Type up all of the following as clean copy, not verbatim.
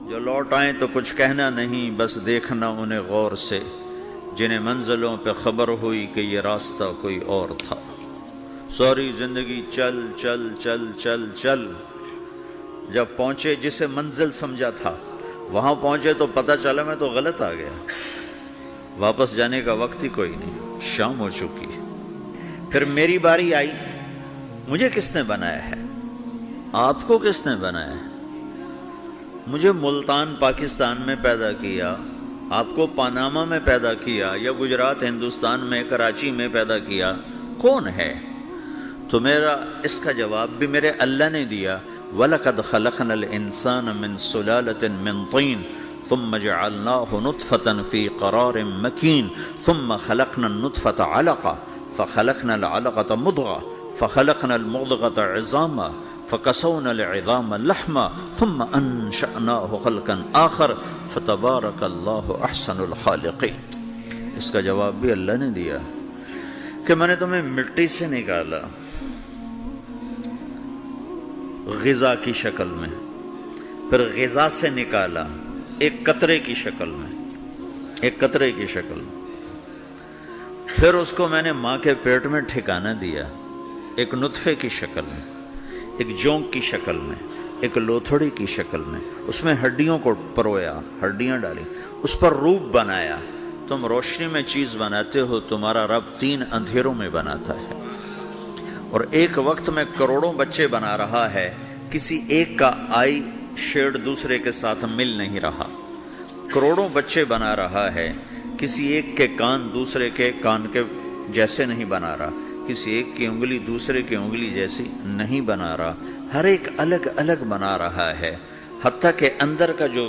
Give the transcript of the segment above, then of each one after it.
جو لوٹ آئیں تو کچھ کہنا نہیں، بس دیکھنا انہیں غور سے، جنہیں منزلوں پہ خبر ہوئی کہ یہ راستہ کوئی اور تھا۔ ساری زندگی چل چل چل چل چل، جب پہنچے جسے منزل سمجھا تھا وہاں پہنچے تو پتہ چلا میں تو غلط آ گیا، واپس جانے کا وقت ہی کوئی نہیں، شام ہو چکی۔ پھر میری باری آئی، مجھے کس نے بنایا ہے؟ آپ کو کس نے بنایا ہے؟ مجھے ملتان پاکستان میں پیدا کیا، آپ کو پاناما میں پیدا کیا، یا گجرات ہندوستان میں کراچی میں پیدا کیا، کون ہے؟ تو میرا اس کا جواب بھی میرے اللہ نے دیا، وَلَقَدْ خَلَقْنَا الْإِنسَانَ مِنْ سُلَالَةٍ مِّن طِينٍ ثُمَّ جَعَلْنَاهُ نُطْفَةً فِي قَرَارٍ مَّكِينٍ ثُمَّ خَلَقْنَا النُّطْفَةَ عَلَقَةً فَخَلَقْنَا الْعَلَقَةَ مُضْغَةً فَخَلَقْنَا الْمُضْغَةَ عِظَامًا فَكَسَوْنَا الْعِظَامَ لَحْمًا ثُمَّ أَنشَأْنَاهُ خَلْقًا آخَرَ فَتَبَارَكَ اللَّهُ أَحْسَنُ الْخَالِقِينَ۔ اس کا جواب بھی اللہ نے دیا کہ میں نے تمہیں مٹی سے نکالا غذا کی شکل میں، پھر غذا سے نکالا ایک قطرے کی شکل میں، ایک قطرے کی شکل میں، پھر اس کو میں نے ماں کے پیٹ میں ٹھکانہ دیا ایک نطفے کی شکل میں، ایک جونک کی شکل میں، ایک لوتھڑی کی شکل میں، اس میں ہڈیوں کو پرویا، ہڈیاں ڈالی، اس پر روپ بنایا۔ تم روشنی میں چیز بناتے ہو، تمہارا رب 3 اندھیروں میں بناتا ہے، اور ایک وقت میں کروڑوں بچے بنا رہا ہے، کسی ایک کا آئی شیڈ دوسرے کے ساتھ مل نہیں رہا، کروڑوں بچے بنا رہا ہے، کسی ایک کے کان دوسرے کے کان کے جیسے نہیں بنا رہا، کسی ایک کی انگلی دوسرے کی انگلی جیسی نہیں بنا رہا، ہر ایک الگ الگ بنا رہا ہے، حتیٰ کہ اندر کا جو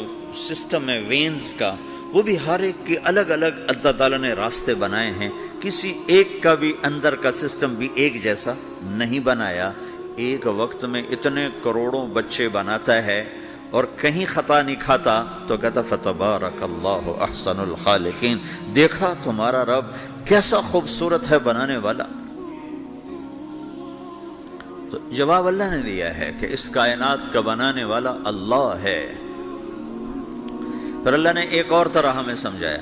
سسٹم ہے وینز کا، وہ بھی ہر ایک کی الگ الگ اللہ تعالیٰ نے راستے بنائے ہیں، کسی ایک کا بھی اندر کا سسٹم بھی ایک جیسا نہیں بنایا۔ ایک وقت میں اتنے کروڑوں بچے بناتا ہے اور کہیں خطا نہیں کھاتا، تو کہتا فتبارک اللہ احسن الخالقین، دیکھا تمہارا رب کیسا خوبصورت ہے بنانے والا۔ تو جواب اللہ نے دیا ہے کہ اس کائنات کا بنانے والا اللہ ہے۔ پھر اللہ نے ایک اور طرح ہمیں سمجھایا،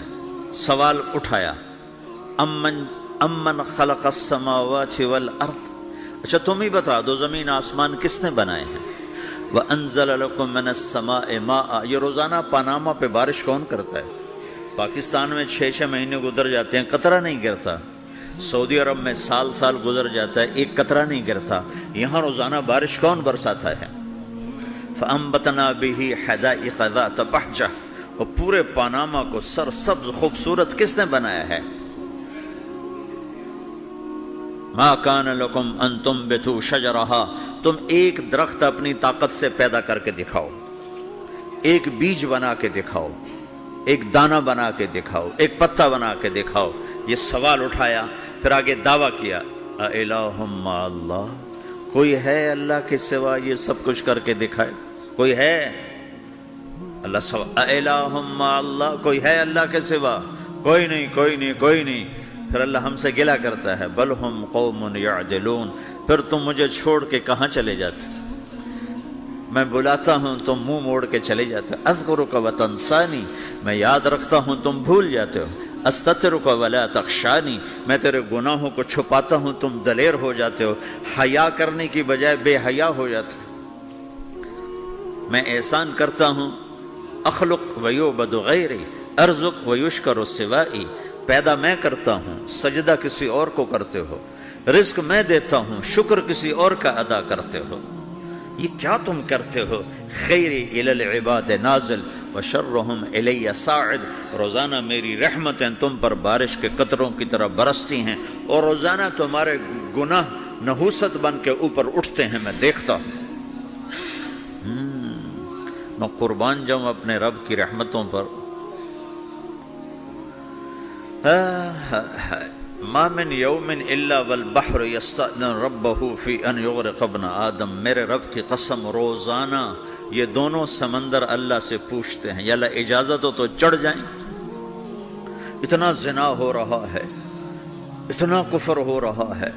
سوال اٹھایا، امن خلق السماوات والارض، اچھا تم ہی بتا دو زمین آسمان کس نے بنائے ہیں؟ وانزل لکم من السماء ماء، یہ روزانہ پاناما پہ بارش کون کرتا ہے؟ پاکستان میں 6 مہینے گزر جاتے ہیں، قطرہ نہیں گرتا، سعودی عرب میں سال سال گزر جاتا ہے، ایک قطرہ نہیں گرتا، یہاں روزانہ بارش کون برساتا ہے؟ فانبتنا به حدائق ذات بہجہ، اور پورے پاناما کو سرسبز خوبصورت کس نے بنایا ہے؟ ما کان لکم ان تنبتوا شجرہا، تم ایک درخت اپنی طاقت سے پیدا کر کے دکھاؤ، ایک بیج بنا کے دکھاؤ، ایک دانہ بنا کے دکھاؤ، ایک پتا بنا کے دکھاؤ۔ یہ سوال اٹھایا، پھر آگے دعویٰ کیا، اِلٰہٌ مع اللہ، کوئی ہے اللہ کے سوا یہ سب کچھ کر کے دکھائے؟ کوئی ہے؟ اللہ سوا اِلٰہٌ مع اللہ، کوئی ہے اللہ کے سوا؟ کوئی نہیں، کوئی نہیں، کوئی نہیں۔ پھر اللہ ہم سے گلہ کرتا ہے، بل ہم قوم یعدلون، پھر تم مجھے چھوڑ کے کہاں چلے جاتے؟ میں بلاتا ہوں تم منہ موڑ کے چلے جاتے ہو، اذکرک وتنسانی، میں یاد رکھتا ہوں تم بھول جاتے ہو، استترک ولا تخشانی، میں تیرے گناہوں کو چھپاتا ہوں تم دلیر ہو جاتے ہو، حیا کرنے کی بجائے بے حیا ہو جاتے ہو۔ میں احسان کرتا ہوں، اخلق ویعبد غیری، ارزق ویشکر سوائی، پیدا میں کرتا ہوں، سجدہ کسی اور کو کرتے ہو، رزق میں دیتا ہوں، شکر کسی اور کا ادا کرتے ہو، یہ کیا تم کرتے ہو؟ خیری الی العباد نازل وشرہم الی صاعد، روزانہ میری رحمتیں تم پر بارش کے قطروں کی طرح برستی ہیں، اور روزانہ تمہارے گناہ نحوست بن کے اوپر اٹھتے ہیں، میں دیکھتا ہوں۔ میں قربان جاؤں اپنے رب کی رحمتوں پر۔ ما من یوم الا والبحر یستأذن ربہ فی ان یغرق ابن آدم، میرے رب کی قسم روزانہ یہ دونوں سمندر اللہ سے پوچھتے ہیں، یا اللہ اجازت ہو تو چڑھ جائیں، اتنا زنا ہو رہا ہے، اتنا کفر ہو رہا ہے،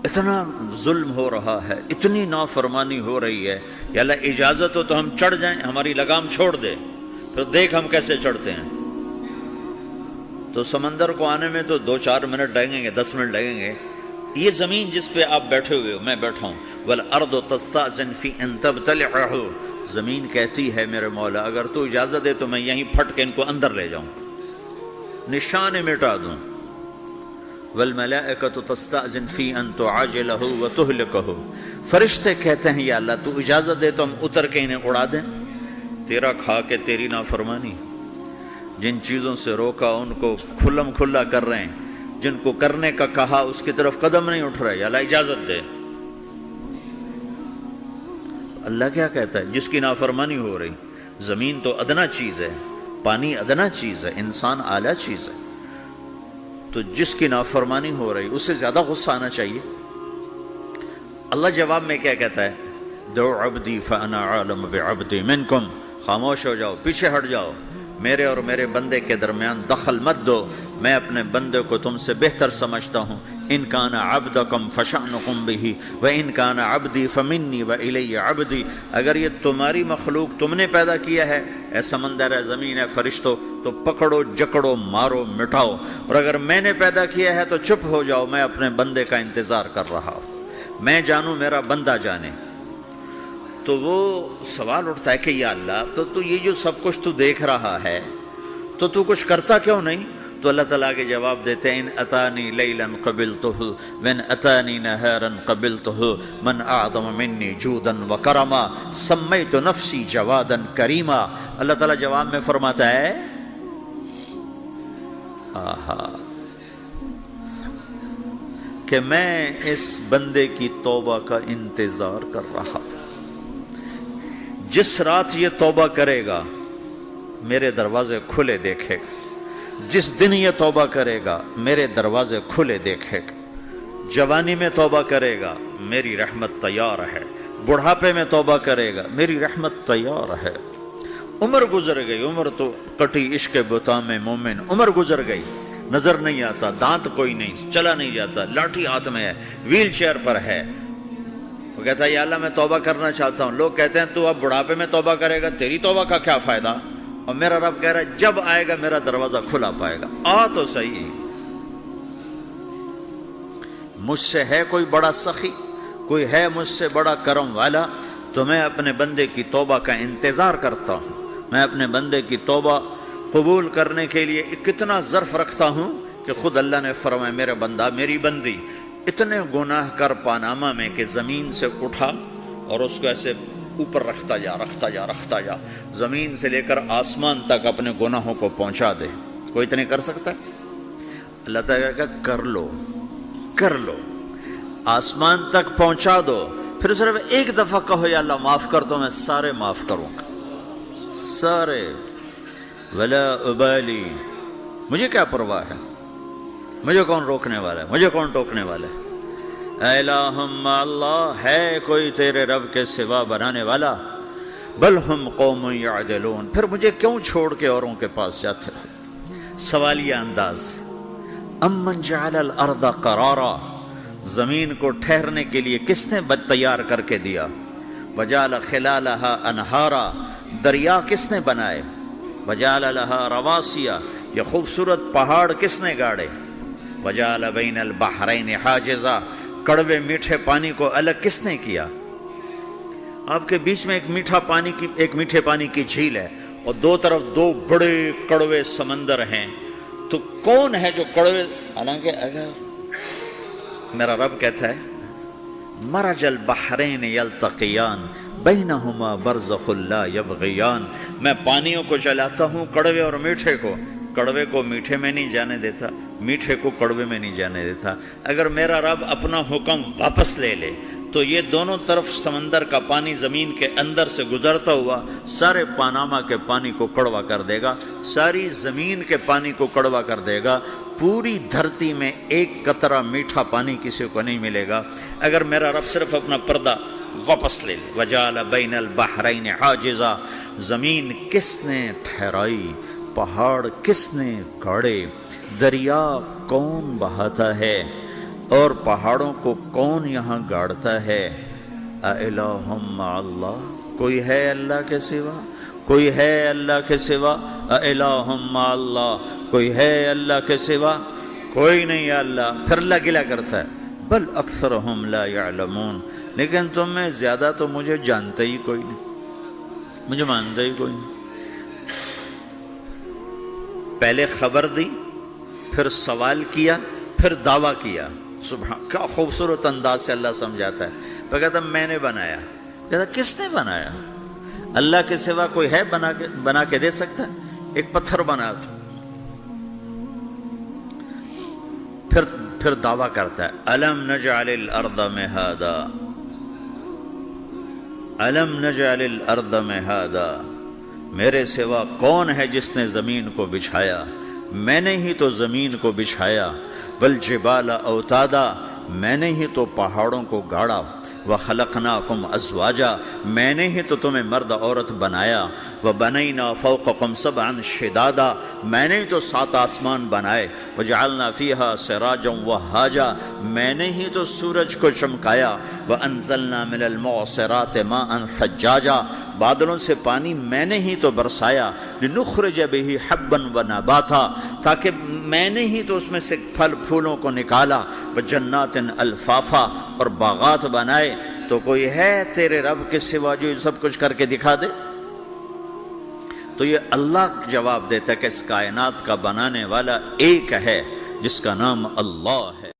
اتنا ظلم ہو رہا ہے، اتنی نافرمانی ہو رہی ہے، یا اللہ اجازت ہو تو ہم چڑھ جائیں، ہماری لگام چھوڑ دے، پھر دیکھ ہم کیسے چڑھتے ہیں۔ تو سمندر کو آنے میں تو 2-4 منٹ لگیں گے، 10 منٹ لگیں گے۔ یہ زمین جس پہ آپ بیٹھے ہوئے ہو، میں بیٹھا ہوں، وَالْأَرْضُ تَسْتَأْذِنُ فِي أَن تَبْتَلِعَهُ، زمین کہتی ہے میرے مولا اگر تو اجازت دے تو میں یہیں پھٹ کے ان کو اندر لے جاؤں، نشان مٹا دوں۔ وَالْمَلَائِكَةُ تَسْتَأْذِنُ فِي أَن تُعَاجِلَهُ وَتُهْلِكَهُ، فرشتے کہتے ہیں یا اللہ تو اجازت دے تو ہم اتر کے انہیں اڑا دیں، تیرا کھا کے تیری نافرمانی۔ جن چیزوں سے روکا ان کو کھلم کھلا کر رہے ہیں، جن کو کرنے کا کہا اس کی طرف قدم نہیں اٹھ رہے، یا اللہ اجازت دے۔ اللہ کیا کہتا ہے؟ جس کی نافرمانی ہو رہی، زمین تو ادنا چیز ہے، پانی ادنا چیز ہے، انسان اعلیٰ چیز ہے، تو جس کی نافرمانی ہو رہی اسے زیادہ غصہ آنا چاہیے۔ اللہ جواب میں کیا کہتا ہے؟ دعو عبدی فانا عالم بعبدی منکم، خاموش ہو جاؤ، پیچھے ہٹ جاؤ، میرے اور میرے بندے کے درمیان دخل مت دو، میں اپنے بندے کو تم سے بہتر سمجھتا ہوں۔ ان کان عبدکم فشأنکم بہ وان کان عبدی فمنی والی عبدی، اگر یہ تمہاری مخلوق تم نے پیدا کیا ہے، اے سمندر ہے، زمین ہے، فرشتوں، تو پکڑو جکڑو مارو مٹاؤ، اور اگر میں نے پیدا کیا ہے تو چپ ہو جاؤ، میں اپنے بندے کا انتظار کر رہا ہوں، میں جانوں میرا بندہ جانے۔ تو وہ سوال اٹھتا ہے کہ یا اللہ تو یہ جو سب کچھ تو دیکھ رہا ہے تو کچھ کرتا کیوں نہیں؟ تو اللہ تعالیٰ کے جواب دیتے ہیں ان اتانی لیلا قبلتہ وان اتانی نہارا قبلتہ من اعظم منی جودا وکرما سمیت نفسی جوادا کریما۔ اللہ تعالیٰ جواب میں فرماتا ہے آہا کہ میں اس بندے کی توبہ کا انتظار کر رہا، جس رات یہ توبہ کرے گا میرے دروازے کھلے دیکھے گا، جس دن یہ توبہ کرے گا میرے دروازے کھلے دیکھے گا، جوانی میں توبہ کرے گا میری رحمت تیار ہے، بڑھاپے میں توبہ کرے گا میری رحمت تیار ہے۔ عمر گزر گئی، عمر تو کٹی عشق بتا میں مومن، عمر گزر گئی، نظر نہیں آتا، دانت کوئی نہیں، چلا نہیں جاتا، لاٹھی ہاتھ میں ہے، ویل چیئر پر ہے، وہ کہتا ہے یا اللہ میں توبہ کرنا چاہتا ہوں۔ لوگ کہتے ہیں تو اب بڑھاپے میں توبہ کرے گا، تیری توبہ کا کیا فائدہ؟ اور میرا رب کہہ رہا ہے جب آئے گا میرا دروازہ کھلا پائے گا، آ تو صحیح۔ مجھ سے ہے کوئی بڑا سخی، کوئی ہے مجھ سے بڑا کرم والا، تو میں اپنے بندے کی توبہ کا انتظار کرتا ہوں، میں اپنے بندے کی توبہ قبول کرنے کے لیے کتنا ظرف رکھتا ہوں کہ خود اللہ نے فرمایا میرے بندہ میری بندی اتنے گناہ کر پاناما میں کہ زمین سے اٹھا اور اس کو ایسے اوپر رکھتا جا، زمین سے لے کر آسمان تک اپنے گناہوں کو پہنچا دے۔ کوئی اتنے کر سکتا ہے؟ اللہ تعالیٰ کا کر لو، آسمان تک پہنچا دو، پھر صرف ایک دفعہ کہو یا اللہ معاف کر دو، میں سارے معاف کروں گا، سارے، ولا ابالی، مجھے کیا پرواہ ہے، مجھے کون روکنے والا ہے، مجھے کون ٹوکنے والا ہے؟ الہم اللہ، ہے کوئی تیرے رب کے سوا بنانے والا؟ بل ہم قوم یعدلون، پھر مجھے کیوں چھوڑ کے اوروں کے پاس جاتے ہو؟ سوالیہ انداز۔ امن جعل الارض قرارا، زمین کو ٹھہرنے کے لیے کس نے تیار کر کے دیا؟ وجعل خلالها انہارا، دریا کس نے بنائے؟ وجعل لها رواسیا، یہ خوبصورت پہاڑ کس نے گاڑے؟ وجعل بین البحرین حاجزا، کڑوے میٹھے پانی کو الگ کس نے کیا؟ آپ کے بیچ میں ایک میٹھے پانی کی جھیل ہے اور دو طرف دو بڑے کڑوے سمندر ہیں، تو کون ہے جو کڑوے؟ حالانکہ اگر میرا رب کہتا ہے مرج البحرین یلتقیان بینہما برزخ لا یبغیان، میں پانیوں کو چلاتا ہوں، کڑوے اور میٹھے کو، کڑوے کو میٹھے میں نہیں جانے دیتا، میٹھے کو کڑوے میں نہیں جانے دیتا۔ اگر میرا رب اپنا حکم واپس لے لے تو یہ دونوں طرف سمندر کا پانی زمین کے اندر سے گزرتا ہوا سارے پاناما کے پانی کو کڑوا کر دے گا، ساری زمین کے پانی کو کڑوا کر دے گا، پوری دھرتی میں ایک قطرہ میٹھا پانی کسی کو نہیں ملے گا اگر میرا رب صرف اپنا پردہ واپس لے لے۔ وجعل بین البحرین حاجزا، زمین کس نے ٹھہرائی، پہاڑ کس نے گاڑے، دریا کون بہاتا ہے؟ اور پہاڑوں کو کون یہاں گاڑتا ہے؟ اِلَٰهٌ مَّعَ اللَّهِ، کوئی ہے اللہ کے سوا؟ کوئی ہے اللہ کے سوا؟ اِلَٰهٌ مَّعَ اللَّهِ، کوئی ہے اللہ کے سوا؟ کوئی نہیں ہے اللہ۔ پھر اللہ گلہ کرتا ہے بل اکثرہم لا یعلمون، لیکن تم میں زیادہ تو مجھے جانتا ہی کوئی نہیں، مجھے مانتا ہی کوئی نہیں۔ پہلے خبر دی، پھر سوال کیا، پھر دعویٰ کیا۔ سبحان، کیا خوبصورت انداز سے اللہ سمجھاتا ہے۔ پھر کہتا میں نے بنایا۔ کہتا کس نے بنایا؟ اللہ کے سوا کوئی ہے بنا کے دے سکتا ہے؟ ایک پتھر بنا تو پھر دعویٰ کرتا ہے الم نجعل الارض مہادا، الم نجعل الارض مہادا، میرے سوا کون ہے جس نے زمین کو بچھایا؟ میں نے ہی تو زمین کو بچھایا۔ والجبال اوتادا، میں نے ہی تو پہاڑوں کو گاڑا۔ وخلقناکم ازواجا، میں نے ہی تو تمہیں مرد عورت بنایا۔ وبنینا فوقکم سبعا شدادا، میں نے ہی تو 7 آسمان بنائے۔ وجعلنا فیہا سراجا وہاجا، میں نے ہی تو سورج کو چمکایا۔ وانزلنا من المعصرات ماء ثجاجا، بادلوں سے پانی میں نے ہی تو برسایا۔ لنخرج بہ حبا ونباتا، تاکہ میں نے ہی تو اس میں سے پھل پھولوں کو نکالا۔ وجنات الفافا، اور باغات بنائے۔ تو کوئی ہے تیرے رب کے سوا جو سب کچھ کر کے دکھا دے؟ تو یہ اللہ جواب دیتا ہے کہ اس کائنات کا بنانے والا ایک ہے جس کا نام اللہ ہے۔